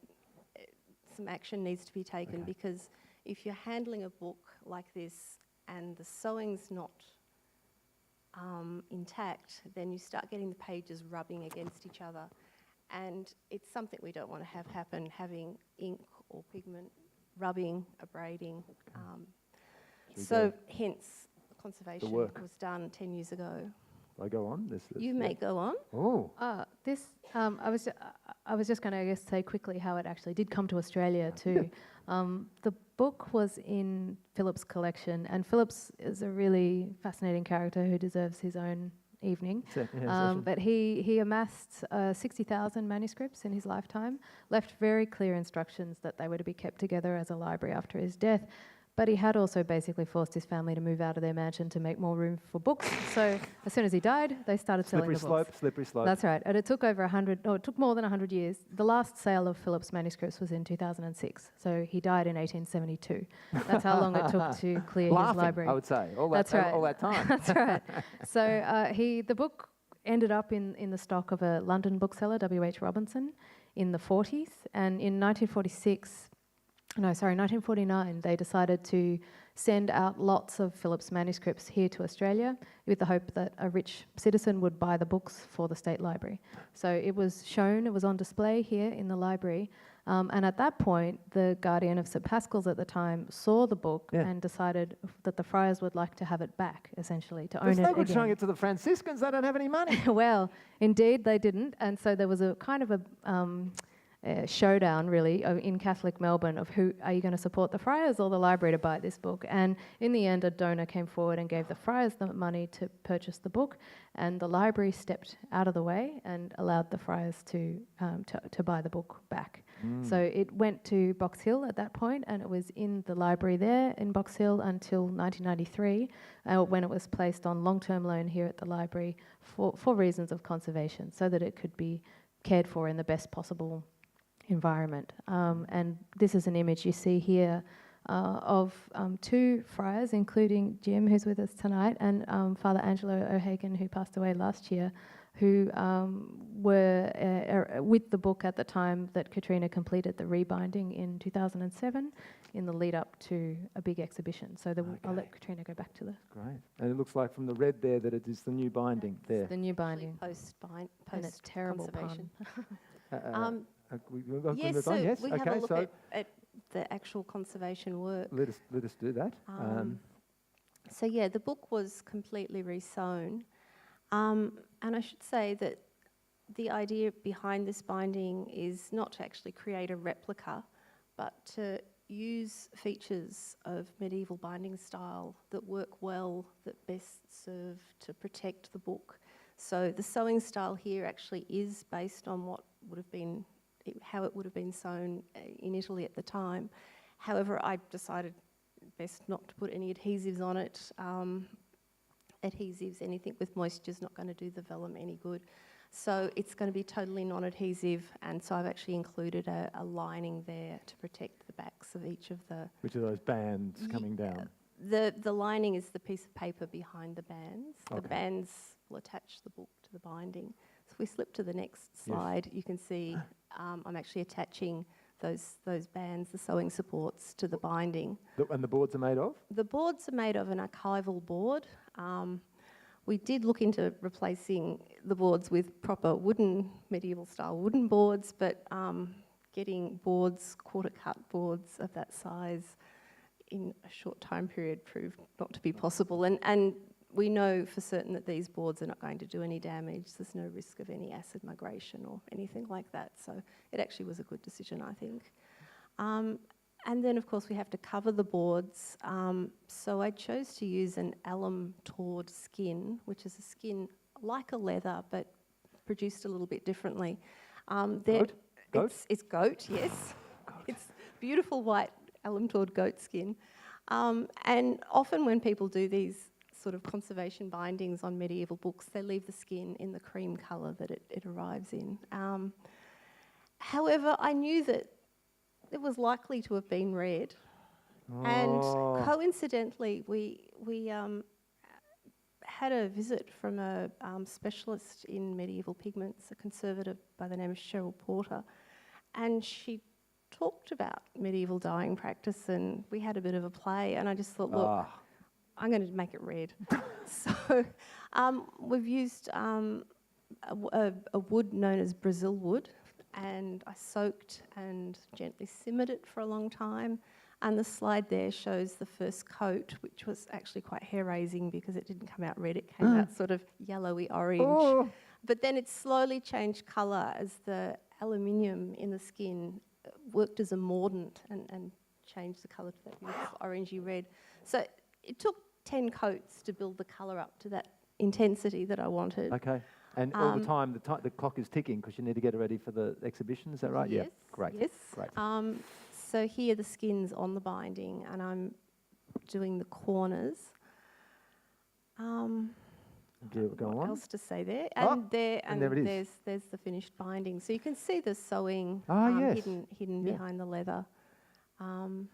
some action needs to be taken, because if you're handling a book like this and the sewing's not intact, then you start getting the pages rubbing against each other, and it's something we don't want to have happen, having ink or pigment rubbing, abrading. So hence conservation was done 10 years ago. I go on? You may go on. Oh. I was just going to, I guess, say quickly how it actually did come to Australia too. The book was in Philip's collection, and Phillips is a really fascinating character who deserves his own evening. But he amassed 60,000 manuscripts in his lifetime, left very clear instructions that they were to be kept together as a library after his death. But he had also basically forced his family to move out of their mansion to make more room for books. So as soon as he died, they started selling the books. Slippery slope. That's right. And it took it took more than 100 years. The last sale of Philip's manuscripts was in 2006. So he died in 1872. That's how long it took to clear his library. I would say. All that time. That's right. So the book ended up in the stock of a London bookseller, W.H. Robinson, in the 40s. And in 1949, they decided to send out lots of Philip's manuscripts here to Australia with the hope that a rich citizen would buy the books for the State Library. So it was shown, it was on display here in the library, and at that point, the guardian of St Pascal's at the time saw the book and decided that the friars would like to have it back, essentially, to own it again. They were showing it to the Franciscans, they don't have any money. Well, indeed they didn't, and so there was a kind of a showdown really in Catholic Melbourne of who are you going to support, the friars or the library, to buy this book. And in the end, a donor came forward and gave the friars the money to purchase the book, and the library stepped out of the way and allowed the friars to buy the book back. So it went to Box Hill at that point, and it was in the library there in Box Hill until 1993 when it was placed on long-term loan here at the library for reasons of conservation, so that it could be cared for in the best possible environment. And this is an image you see here of two friars, including Jim, who's with us tonight, and Father Angelo O'Hagan, who passed away last year, who were with the book at the time that Katrina completed the rebinding in 2007 in the lead up to a big exhibition. So I'll let Katrina go back to the... Great. And it looks like from the red there that it is the new binding there. The new binding. Post And it's terrible conservation. pun. Yes, so yes. we have a look at the actual conservation work. Let us do that. So yeah, the book was completely resewn. And I should say that the idea behind this binding is not to actually create a replica, but to use features of medieval binding style that work well, that best serve to protect the book. So the sewing style here actually is based on what would have been, how it would have been sewn in Italy at the time. However, I decided best not to put any adhesives on it. Adhesives, anything with moisture is not going to do the vellum any good. So it's going to be totally non-adhesive, and so I've actually included a lining there to protect the backs of each of the... Which are those bands coming down? The lining is the piece of paper behind the bands. Okay. The bands will attach the book to the binding. So if we slip to the next slide, you can see I'm actually attaching those bands, the sewing supports, to the binding. And the boards are made of? The boards are made of an archival board. We did look into replacing the boards with proper medieval style wooden boards, but getting boards, quarter cut boards of that size in a short time period proved not to be possible. And we know for certain that these boards are not going to do any damage. There's no risk of any acid migration or anything like that. So it actually was a good decision, I think. And then, of course, we have to cover the boards. So I chose to use an alum tawed skin, which is a skin like a leather, but produced a little bit differently. Goat? It's goat, yes. Goat. It's beautiful white alum tawed goat skin. And often when people do these sort of conservation bindings on medieval books, they leave the skin in the cream colour that it arrives in. However, I knew that it was likely to have been red. And coincidentally, we had a visit from a specialist in medieval pigments, a conservator by the name of Cheryl Porter, and she talked about medieval dyeing practice, and we had a bit of a play, and I just thought, look, I'm going to make it red. So we've used a wood known as Brazil wood, and I soaked and gently simmered it for a long time. And the slide there shows the first coat, which was actually quite hair-raising because it didn't come out red, it came out sort of yellowy orange. But then it slowly changed colour as the aluminium in the skin worked as a mordant and changed the colour to that beautiful orangey red. So it took 10 coats to build the colour up to that intensity that I wanted. Okay. And all the time, the clock is ticking because you need to get it ready for the exhibition, is that right? Yes, Yeah, great. Yes. Great. So here the skin's on the binding, and I'm doing the corners. Go on. What else to say there? And there it is. there's the finished binding. So you can see the sewing yes. hidden behind the leather, and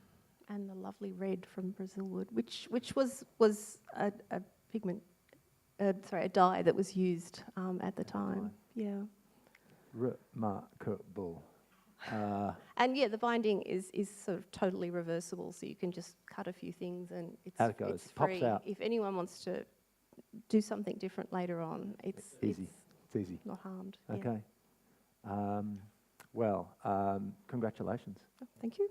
the lovely red from Brazil wood, which was a pigment. A dye that was used at the time. Yeah. Remarkable. And yeah, the binding is sort of totally reversible, so you can just cut a few things and it's Out it goes. It's Pops free. out. If anyone wants to do something different later on, it's easy. It's easy. not harmed. Okay. Congratulations. Yeah. Thank you.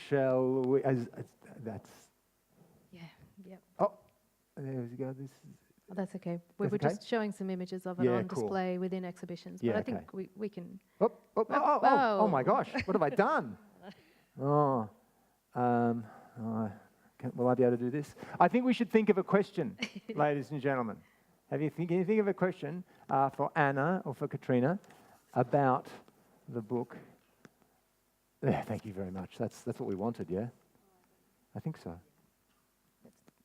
Shall we? That's. Yeah, yep. Oh, there we go. This is. Oh, that's okay. We That's were okay? just showing some images of it Yeah, on cool. display within exhibitions, Yeah, but I okay. think we can... Oh my gosh! What have I done? Will I be able to do this? I think we should think of a question, ladies and gentlemen. Can you think of a question for Anna or for Katrina about the book? Yeah, thank you very much. That's what we wanted, yeah? I think so.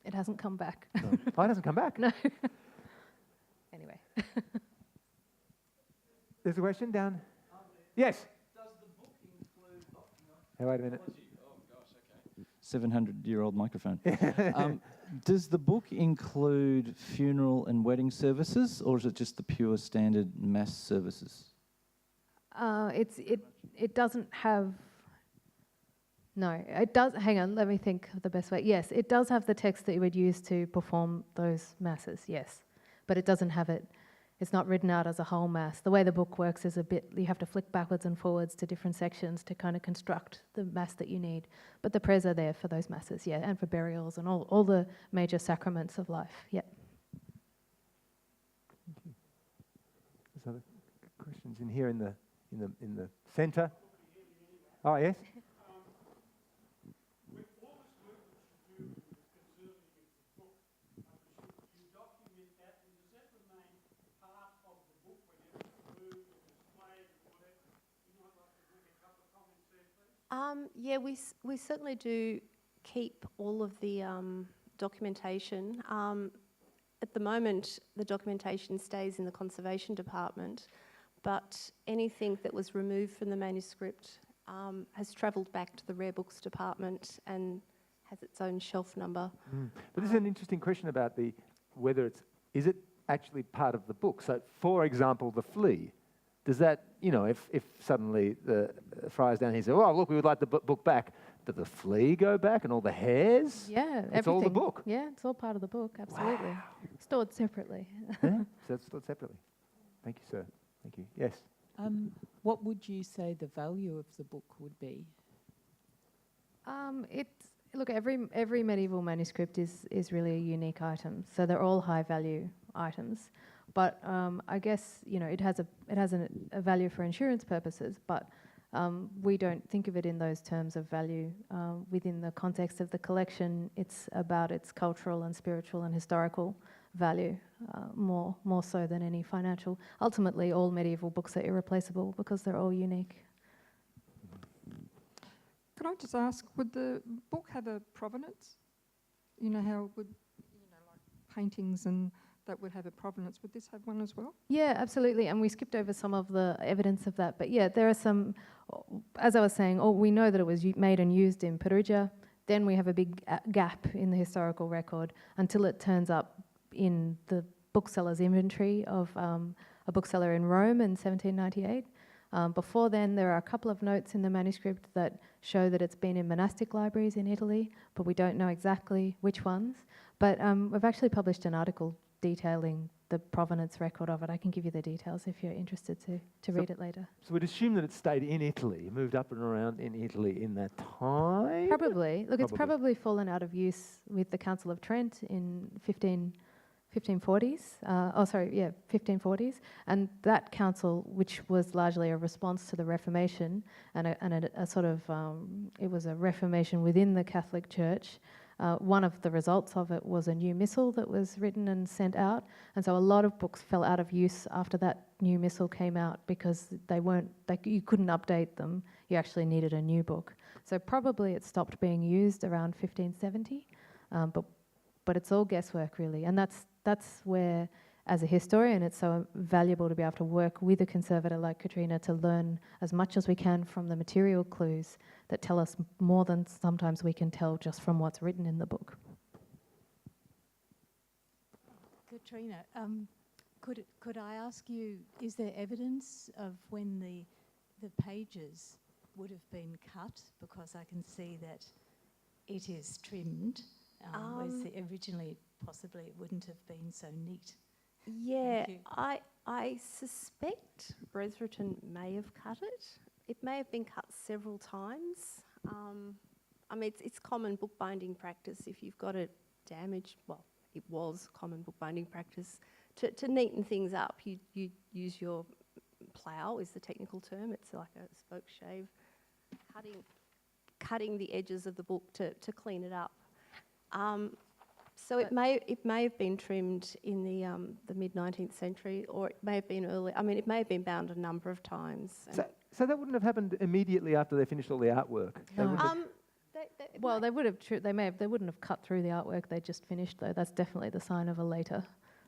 It hasn't come back. No. Oh, it hasn't come back? No. Anyway. There's a question down. Yes? Does the book include... Hey, wait a minute. 700-year-old microphone. Does the book include funeral and wedding services, or is it just the pure standard mass services? It doesn't have. No, it does. Hang on, let me think of the best way. Yes, it does have the text that you would use to perform those masses. Yes, but it doesn't have it. It's not written out as a whole mass. The way the book works is a bit. You have to flick backwards and forwards to different sections to kind of construct the mass that you need. But the prayers are there for those masses, yeah, and for burials and all the major sacraments of life. Yeah. There's other questions in here in the centre. Oh yes. Yeah, we certainly do keep all of the documentation. At the moment, the documentation stays in the conservation department, but anything that was removed from the manuscript has travelled back to the rare books department and has its own shelf number. But this is an interesting question about whether is it actually part of the book? So, for example, the flea. Does that, if suddenly the friars down here say, "Oh, look, we would like the book back," does the flea go back and all the hairs? Yeah, everything. It's all the book. Yeah, it's all part of the book. Absolutely. Wow. Stored separately. Yeah, so it's stored separately. Thank you, sir. Thank you. Yes. What would you say the value of the book would be? Look, every medieval manuscript is really a unique item, so they're all high value items. But I guess it has a value for insurance purposes, but we don't think of it in those terms of value. Within the context of the collection, it's about its cultural and spiritual and historical value, more so than any financial. Ultimately, all medieval books are irreplaceable because they're all unique. Could I just ask, would the book have a provenance? You know how it would, like paintings and that would have a provenance. Would this have one as well? Yeah, absolutely. And we skipped over some of the evidence of that. But yeah, there are some, as I was saying, we know that it was made and used in Perugia. Then we have a big gap in the historical record until it turns up in the bookseller's inventory of a bookseller in Rome in 1798. Before then, there are a couple of notes in the manuscript that show that it's been in monastic libraries in Italy, but we don't know exactly which ones. But we've actually published an article detailing the provenance record of it. I can give you the details if you're interested to read it later. So we'd assume that it stayed in Italy, moved up and around in Italy in that time? Probably. Look, it's probably fallen out of use with the Council of Trent in 1540s. 1540s. And that council, which was largely a response to the Reformation and a sort of, it was a reformation within the Catholic Church. One of the results of it was a new missal that was written and sent out, and so a lot of books fell out of use after that new missal came out because you couldn't update them. You actually needed a new book. So probably it stopped being used around 1570, but it's all guesswork really, and that's where, as a historian, it's so valuable to be able to work with a conservator like Katrina to learn as much as we can from the material clues that tell us more than sometimes we can tell just from what's written in the book. Katrina, could I ask you, is there evidence of when the pages would have been cut? Because I can see that it is trimmed. Originally, possibly it wouldn't have been so neat. Yeah, I suspect Bretherton may have cut it. It may have been cut several times. I mean, it's common bookbinding practice if you've got it damaged. Well, it was common bookbinding practice to neaten things up. You use your plough is the technical term. It's like a spoke shave, cutting the edges of the book to clean it up. So it may have been trimmed in the mid-19th century, or it may have been early. I mean, it may have been bound a number of times. So that wouldn't have happened immediately after they finished all the artwork. No. They would have. They wouldn't have cut through the artwork they just finished, though. That's definitely the sign of a later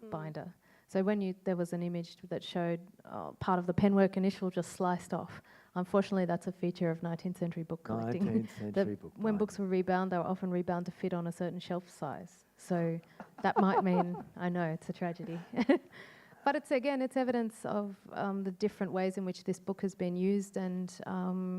binder. So when there was an image that showed part of the penwork initial just sliced off Unfortunately, that's a feature of 19th century book collecting. 19th century book. When books were rebound, they were often rebound to fit on a certain shelf size. So that might mean, I know, it's a tragedy. But it's evidence of the different ways in which this book has been used and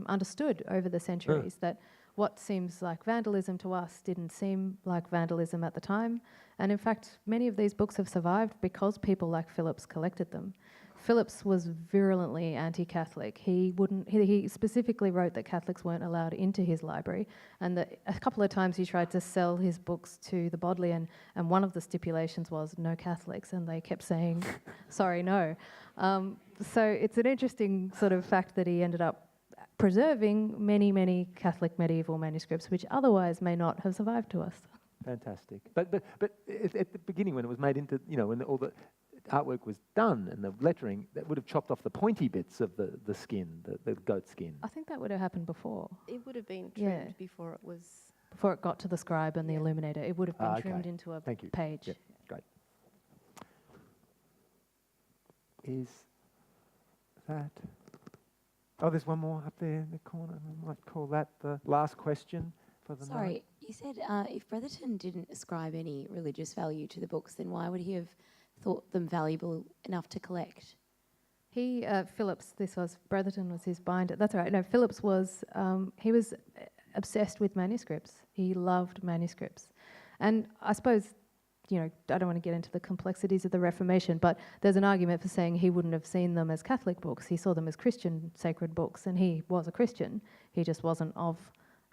understood over the centuries, that what seems like vandalism to us didn't seem like vandalism at the time. And in fact, many of these books have survived because people like Phillips collected them. Phillips was virulently anti-Catholic. He specifically wrote that Catholics weren't allowed into his library, and that a couple of times he tried to sell his books to the Bodleian, and one of the stipulations was no Catholics, and they kept saying, sorry, no. So it's an interesting sort of fact that he ended up preserving many, many Catholic medieval manuscripts, which otherwise may not have survived to us. Fantastic. But at the beginning, when it was made into, when all the artwork was done and the lettering, that would have chopped off the pointy bits of the skin, the goat skin. I think that would have happened before. It would have been trimmed before it was... Before it got to the scribe and the illuminator, it would have been trimmed into a page. Yep, great. Is that... Oh, there's one more up there in the corner. I might call that the last question for the night. Sorry, you said if Bretherton didn't ascribe any religious value to the books, then why would he have thought them valuable enough to collect? Phillips, Bretherton was his binder. That's right. No, Phillips was, he was obsessed with manuscripts. He loved manuscripts. And I suppose, I don't want to get into the complexities of the Reformation, but there's an argument for saying he wouldn't have seen them as Catholic books. He saw them as Christian sacred books, and he was a Christian. He just wasn't of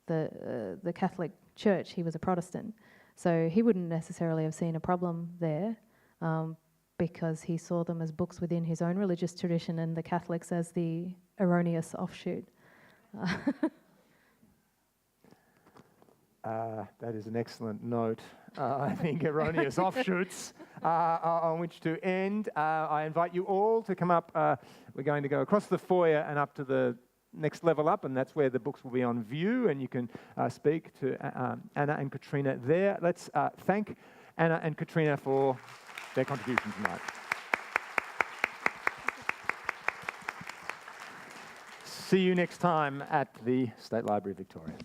the Catholic Church. He was a Protestant. So he wouldn't necessarily have seen a problem there, because he saw them as books within his own religious tradition and the Catholics as the erroneous offshoot. That is an excellent note. I think erroneous offshoots on which to end. I invite you all to come up. We're going to go across the foyer and up to the next level up, and that's where the books will be on view, and you can speak to Anna and Katrina there. Let's thank Anna and Katrina for their contribution tonight. See you next time at the State Library Victoria.